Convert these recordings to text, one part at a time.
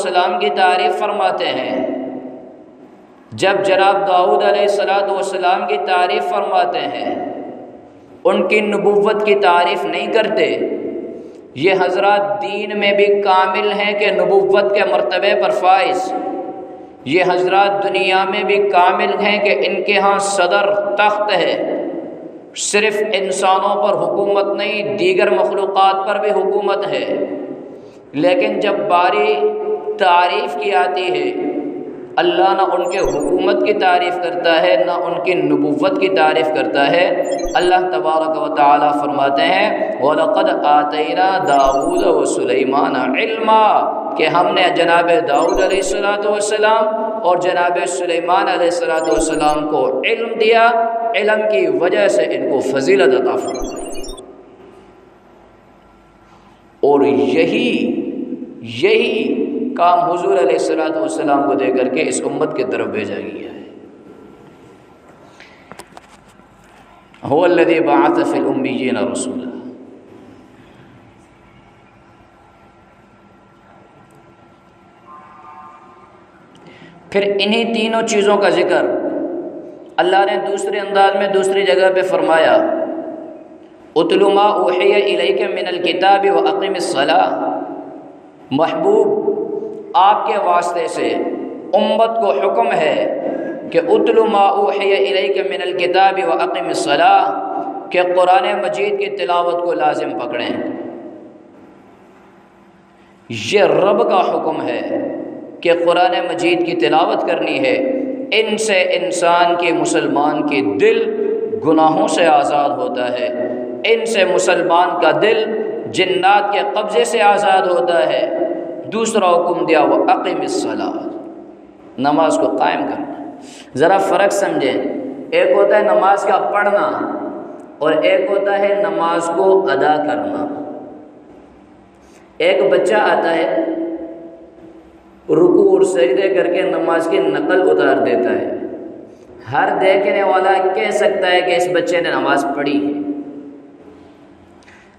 والسلام کی تعریف فرماتے ہیں، جب جناب داؤد علیہ السلام کی تعریف فرماتے ہیں، ان کی نبوت کی تعریف نہیں کرتے۔ یہ حضرات دین میں بھی کامل ہیں کہ نبوت کے مرتبے پر فائز، یہ حضرات دنیا میں بھی کامل ہیں کہ ان کے ہاں صدر تخت ہے، صرف انسانوں پر حکومت نہیں، دیگر مخلوقات پر بھی حکومت ہے۔ لیکن جب باری تعریف کی آتی ہے، اللہ نہ ان کے حکومت کی تعریف کرتا ہے نہ ان کی نبوت کی تعریف کرتا ہے۔ اللہ تبارک و تعالی فرماتے ہیں وَلَقَدْ آتَيْنَا دَاوُودَ وَسُلَيْمَانَ عِلْمًا، کہ ہم نے جناب داؤد علیہ السلام اور جناب سلیمان علیہ السلام کو علم دیا، علم کی وجہ سے ان کو فضیلت عطا فرمائی، اور یہی کام حضور علیہ السلام کو دے کر کے اس امت کی طرف بھیجا گیا ہے۔ هو الذی بعث فی الامیین رسولا۔ پھر انہی تینوں چیزوں کا ذکر اللہ نے دوسرے انداز میں دوسری جگہ پہ فرمایا، اتل ما اوحی الیک من الکتاب واقم الصلاۃ۔ محبوب، آپ کے واسطے سے امت کو حکم ہے کہ اتل ما اوحی الیک من الکتاب واقم الصلاۃ، کہ قرآن مجید کی تلاوت کو لازم پکڑیں۔ یہ رب کا حکم ہے کہ قرآن مجید کی تلاوت کرنی ہے۔ ان سے انسان کے مسلمان کے دل گناہوں سے آزاد ہوتا ہے، ان سے مسلمان کا دل جنات کے قبضے سے آزاد ہوتا ہے۔ دوسرا حکم دیا وَأَقِمِ الصَّلَاةَ، نماز کو قائم کرنا۔ ذرا فرق سمجھیں، ایک ہوتا ہے نماز کا پڑھنا اور ایک ہوتا ہے نماز کو ادا کرنا۔ ایک بچہ آتا ہے، رکوع اور سجدے کر کے نماز کی نقل اتار دیتا ہے، ہر دیکھنے والا کہہ سکتا ہے کہ اس بچے نے نماز پڑھی ہے،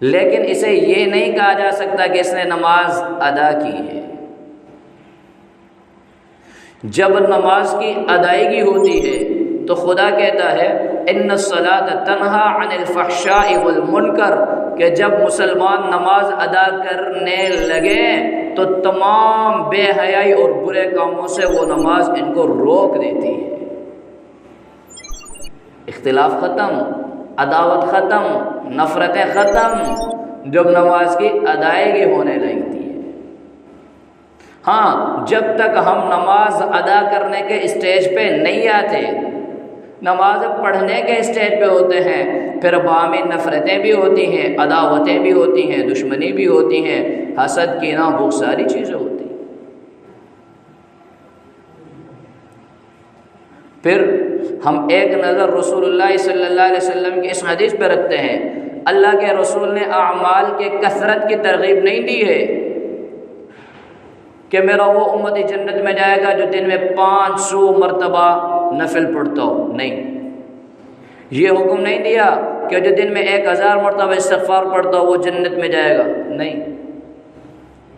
لیکن اسے یہ نہیں کہا جا سکتا کہ اس نے نماز ادا کی ہے۔ جب نماز کی ادائیگی ہوتی ہے تو خدا کہتا ہے ان الصلاۃ تنہا عن الفحشاء والمنکر، کہ جب مسلمان نماز ادا کرنے لگے تو تمام بے حیائی اور برے کاموں سے وہ نماز ان کو روک دیتی ہے۔ اختلاف ختم، عداوت ختم، نفرتیں ختم، جب نماز کی ادائیگی ہونے لگتی ہے۔ ہاں، جب تک ہم نماز ادا کرنے کے اسٹیج پہ نہیں آتے، نماز پڑھنے کے اسٹیج پہ ہوتے ہیں، پھر باہمی نفرتیں بھی ہوتی ہیں، عداوتیں بھی ہوتی ہیں، دشمنی بھی ہوتی ہیں، حسد، کینہ، بغض، ساری چیزیں ہوتی ہیں۔ پھر ہم ایک نظر رسول اللہ صلی اللہ علیہ وسلم کی اس حدیث پہ رکھتے ہیں، اللہ کے رسول نے اعمال کے کثرت کی ترغیب نہیں دی ہے کہ میرا وہ امتی جنت میں جائے گا جو دن میں 500 مرتبہ نفل پڑھتا ہو، نہیں، یہ حکم نہیں دیا کہ جو دن میں 1000 مرتبہ استغفار پڑھتا ہو وہ جنت میں جائے گا، نہیں،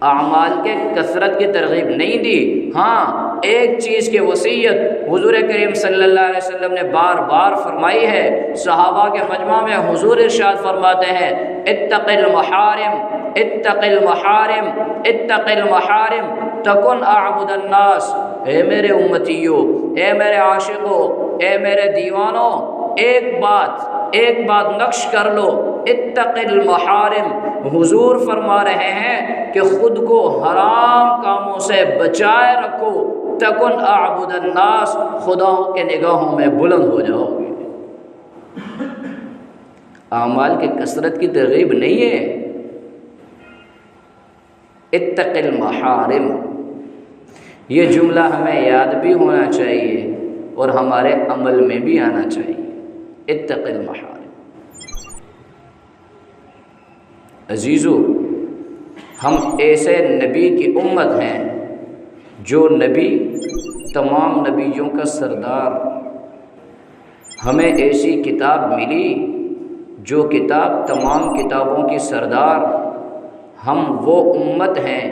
اعمال کے کثرت کی ترغیب نہیں دی۔ ہاں، ایک چیز کی وصیت حضور کریم صلی اللہ علیہ وسلم نے بار بار فرمائی ہے۔ صحابہ کے مجمع میں حضور ارشاد فرماتے ہیں اتق المحارم، اتق المحارم، اتق المحارم تکن اعبد الناس۔ اے میرے امتیوں، اے میرے عاشقوں، اے میرے دیوانوں، ایک بات نقش کر لو، اتق المحارم۔ حضور فرما رہے ہیں کہ خود کو حرام کاموں سے بچائے رکھو، تکن اعبد الناس، خداؤں کے نگاہوں میں بلند ہو جاؤ گے۔ اعمال کی کثرت کی ترغیب نہیں ہے، اتق المحارم۔ یہ جملہ ہمیں یاد بھی ہونا چاہیے اور ہمارے عمل میں بھی آنا چاہیے، اتق المحارم۔ عزیزو، ہم ایسے نبی کی امت ہیں جو نبی تمام نبیوں کا سردار، ہمیں ایسی کتاب ملی جو کتاب تمام کتابوں کی سردار۔ ہم وہ امت ہیں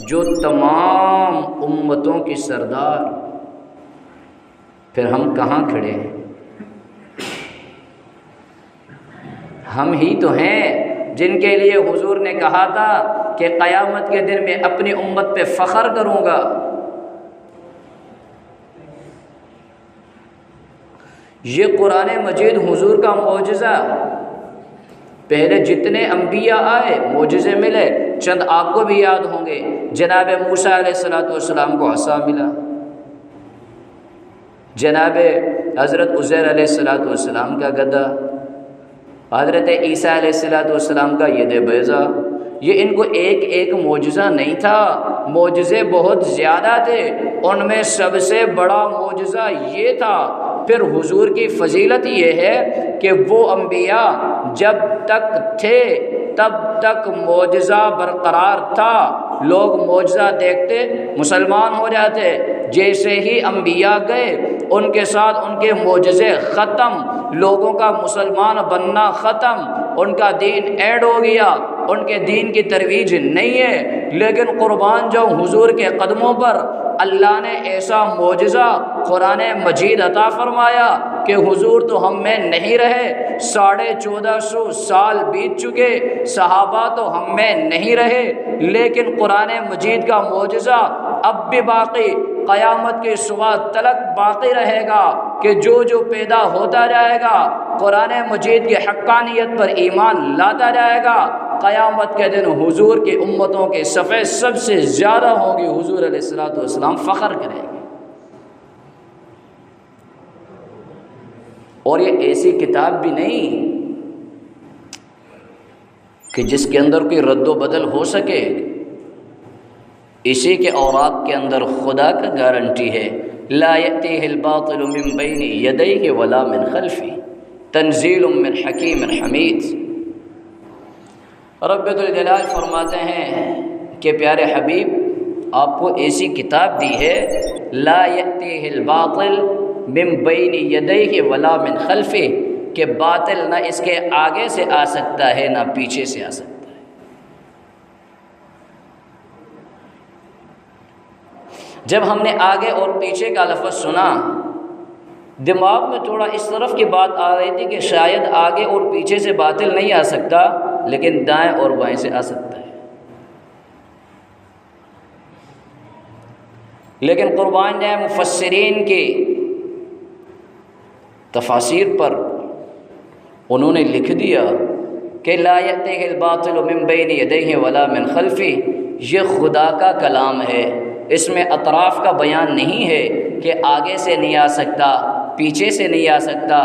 جو تمام امتوں کی سردار، پھر ہم کہاں کھڑے ہیں؟ ہم ہی تو ہیں جن کے لیے حضور نے کہا تھا کہ قیامت کے دن میں اپنی امت پہ فخر کروں گا۔ یہ قرآن مجید حضور کا معجزہ، پہلے جتنے انبیاء آئے معجزے ملے، چند آپ کو بھی یاد ہوں گے۔ جناب موسیٰ علیہ السلام کو عصا ملا، جناب حضرت عزیر علیہ السلام کا گدا، حضرت عیسیٰ علیہ السلام کا ید بیضا۔ یہ ان کو ایک ایک معجزہ نہیں تھا، معجزے بہت زیادہ تھے، ان میں سب سے بڑا معجزہ یہ تھا۔ پھر حضور کی فضیلت یہ ہے کہ وہ انبیاء جب تک تھے تب تک معجزہ برقرار تھا، لوگ معجزہ دیکھتے مسلمان ہو جاتے، جیسے ہی انبیاء گئے ان کے ساتھ ان کے معجزے ختم، لوگوں کا مسلمان بننا ختم، ان کا دین ایڈ ہو گیا، ان کے دین کی ترویج نہیں ہے۔ لیکن قربان جو حضور کے قدموں پر اللہ نے ایسا معجزہ قرآن مجید عطا فرمایا کہ حضور تو ہم میں نہیں رہے، 1450 سال بیت چکے، صحابہ تو ہم میں نہیں رہے، لیکن قرآن مجید کا معجزہ اب بھی باقی، قیامت کے صبح تلک باقی رہے گا کہ جو پیدا ہوتا جائے گا قرآن مجید کی حقانیت پر ایمان لاتا جائے گا، قیامت کے دن حضور کی امتوں کے صفحے سب سے زیادہ ہوں گے، حضور علیہ السلام فخر کریں گے۔ اور یہ ایسی کتاب بھی نہیں کہ جس کے اندر کوئی رد و بدل ہو سکے، اسی کے اوراق کے اندر خدا کا گارنٹی ہے، لا یأتیہ الباطل من بین یدیہ ولا من خلفہ تنزیل من حکیم حمید۔ رب الجلال فرماتے ہیں کہ پیارے حبیب آپ کو ایسی کتاب دی ہے، لا یأتیہ الباطل من بین یدیہ ولا من خلفہ، کہ باطل نہ اس کے آگے سے آ سکتا ہے نہ پیچھے سے آ سکتا ہے۔ جب ہم نے آگے اور پیچھے کا لفظ سنا، دماغ میں تھوڑا اس طرف کی بات آ رہی تھی کہ شاید آگے اور پیچھے سے باطل نہیں آ سکتا، لیکن دائیں اور بائیں سے آ سکتا ہے۔ لیکن قربان جائے مفسرین کی تفاسیر پر، انہوں نے لکھ دیا کہ لا یأتیہ الباطل من بین یدیہ ولا من خلفہ، یہ خدا کا کلام ہے، اس میں اطراف کا بیان نہیں ہے کہ آگے سے نہیں آ سکتا، پیچھے سے نہیں آ سکتا،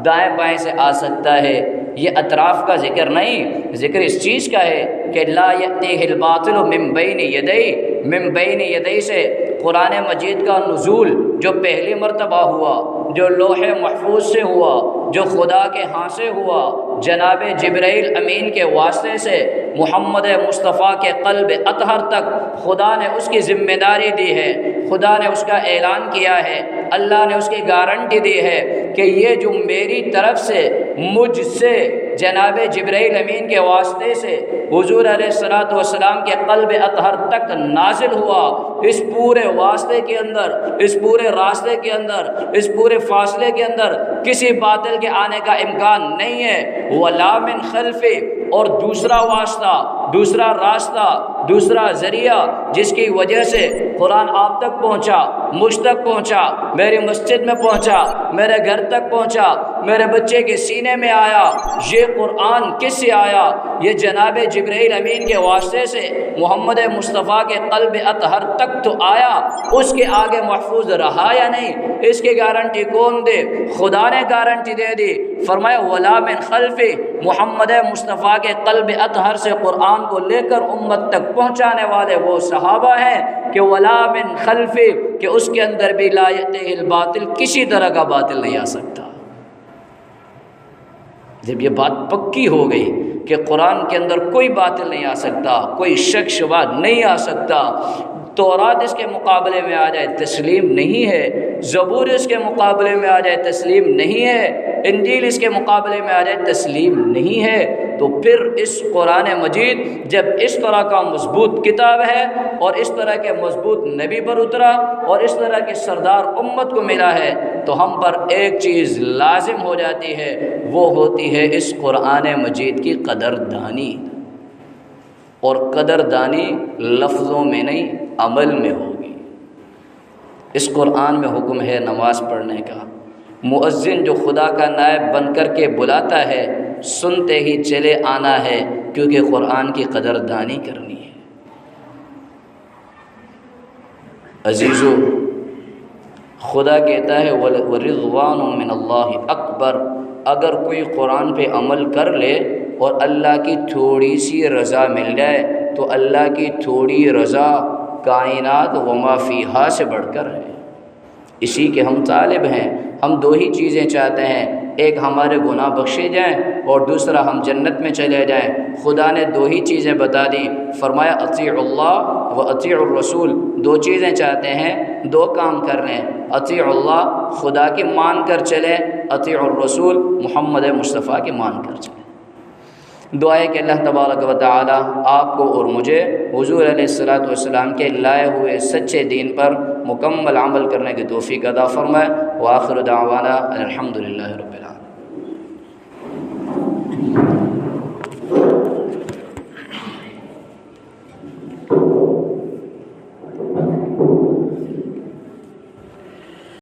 دائیں بائیں سے آ سکتا ہے، یہ اطراف کا ذکر نہیں، ذکر اس چیز کا ہے کہ لا یأتیہ الباطل من بین یدیہ، من بین یدیہ سے قرآن مجید کا نزول جو پہلی مرتبہ ہوا، جو لوح محفوظ سے ہوا، جو خدا کے ہاں سے ہوا، جناب جبرائیل امین کے واسطے سے محمد مصطفیٰ کے قلب اطہر تک خدا نے اس کی ذمہ داری دی ہے، خدا نے اس کا اعلان کیا ہے، اللہ نے اس کی گارنٹی دی ہے کہ یہ جو میری طرف سے مجھ سے جناب جبرائیل امین کے واسطے سے حضور علیہ السلام کے قلب اطہر تک نازل ہوا، اس پورے واسطے کے اندر، اس پورے راستے کے اندر، اس پورے فاصلے کے اندر کسی باطل کے آنے کا امکان نہیں ہے، ولا من خلفہ۔ اور دوسرا واسطہ، دوسرا راستہ، دوسرا ذریعہ جس کی وجہ سے قرآن آپ تک پہنچا، مجھ تک پہنچا، میری مسجد میں پہنچا، میرے گھر تک پہنچا، میرے بچے کے سینے میں آیا، یہ قرآن کس سے آیا؟ یہ جناب جبرائیل امین کے واسطے سے محمد مصطفیٰ کے قلب اطہر تک تو آیا، اس کے آگے محفوظ رہا یا نہیں؟ اس کی گارنٹی کون دے؟ خدا نے گارنٹی دے دی، فرمایا ولا من خلفہ، محمد مصطفیٰ کے قلب اطہر سے قرآن کو لے کر امت تک پہنچانے والے وہ صحابہ ہیں کہ ولا من خلفہ، کہ اس کے اندر بھی لا یأتیہ الباطل، کسی طرح کا باطل نہیں آ سکتا۔ جب یہ بات پکی ہو گئی کہ قرآن کے اندر کوئی باطل نہیں آ سکتا، کوئی شک شبہ نہیں آ سکتا، تورات اس کے مقابلے میں آ جائے تسلیم نہیں ہے، زبور اس کے مقابلے میں آ جائے تسلیم نہیں ہے، انجیل اس کے مقابلے میں آ جائے تسلیم نہیں ہے، تو پھر اس قرآن مجید جب اس طرح کا مضبوط کتاب ہے اور اس طرح کے مضبوط نبی پر اترا اور اس طرح کے سردار امت کو ملا ہے، تو ہم پر ایک چیز لازم ہو جاتی ہے، وہ ہوتی ہے اس قرآن مجید کی قدردانی، اور قدردانی لفظوں میں نہیں عمل میں ہوگی۔ اس قرآن میں حکم ہے نماز پڑھنے کا، مؤذن جو خدا کا نائب بن کر کے بلاتا ہے سنتے ہی چلے آنا ہے، کیونکہ قرآن کی قدردانی کرنی ہے۔ عزیزو، خدا کہتا ہے وَرِضْوَانٌ مِّنَ اللَّهِ اکبر، اگر کوئی قرآن پہ عمل کر لے اور اللہ کی تھوڑی سی رضا مل جائے تو اللہ کی تھوڑی رضا کائنات وما فیہا سے بڑھ کر ہے۔ اسی کے ہم طالب ہیں، ہم دو ہی چیزیں چاہتے ہیں، ایک ہمارے گناہ بخشے جائیں اور دوسرا ہم جنت میں چلے جائیں۔ خدا نے دو ہی چیزیں بتا دی، فرمایا اطیعوا اللہ و اطیعوا الرسول، دو چیزیں چاہتے ہیں، دو کام کر لیں، اطیعوا اللہ خدا کی مان کر چلیں، اطیعوا الرسول محمد مصطفیٰ کی مان کر چلیں۔ دعا ہے کہ اللہ تبارک و تعالی آپ کو اور مجھے حضور علیہ السلام کے لائے ہوئے سچے دین پر مکمل عمل کرنے کی توفیق عطا فرمائے۔ وآخر دعوانا الحمدللہ رب العالمین۔